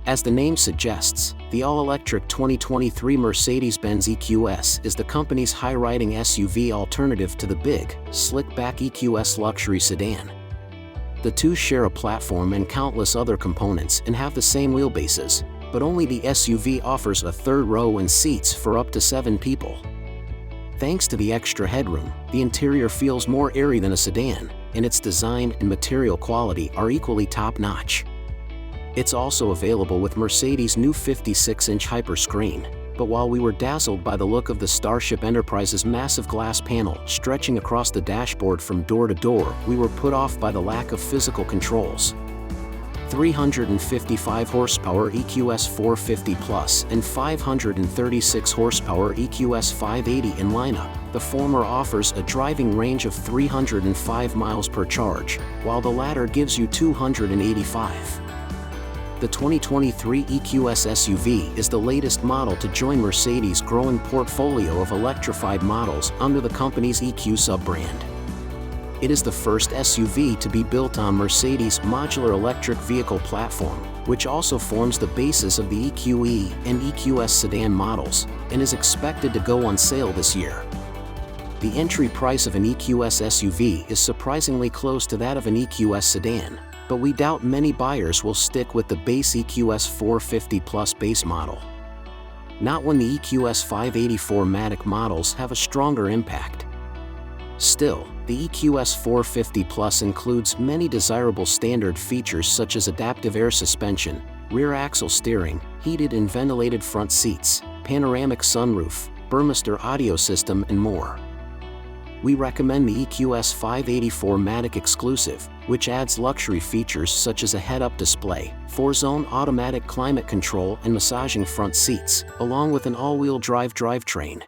As the name suggests, the all-electric 2023 Mercedes-Benz EQS is the company's high-riding SUV alternative to the big, slick-back EQS luxury sedan. The two share a platform and countless other components and have the same wheelbases, but only the SUV offers a third row and seats for up to 7 people. Thanks to the extra headroom, the interior feels more airy than a sedan, and its design and material quality are equally top-notch. It's also available with Mercedes' new 56-inch Hyperscreen, but while we were dazzled by the look of the Starship Enterprise's massive glass panel stretching across the dashboard from door to door, we were put off by the lack of physical controls. 355 horsepower EQS 450 Plus and 536 horsepower EQS 580 in lineup. The former offers a driving range of 305 miles per charge, while the latter gives you 285. The 2023 EQS SUV is the latest model to join Mercedes' growing portfolio of electrified models under the company's EQ sub-brand. It is the first SUV to be built on Mercedes' modular electric vehicle platform, which also forms the basis of the EQE and EQS sedan models, and is expected to go on sale this year. The entry price of an EQS SUV is surprisingly close to that of an EQS sedan, but we doubt many buyers will stick with the base EQS 450 Plus base model. Not when the EQS 584 Matic models have a stronger impact. Still, the EQS 450 Plus includes many desirable standard features such as adaptive air suspension, rear axle steering, heated and ventilated front seats, panoramic sunroof, Burmester audio system and more. We recommend the EQS 584 Matic Exclusive, which adds luxury features such as a head-up display, 4-zone automatic climate control and massaging front seats, along with an all-wheel drive drivetrain.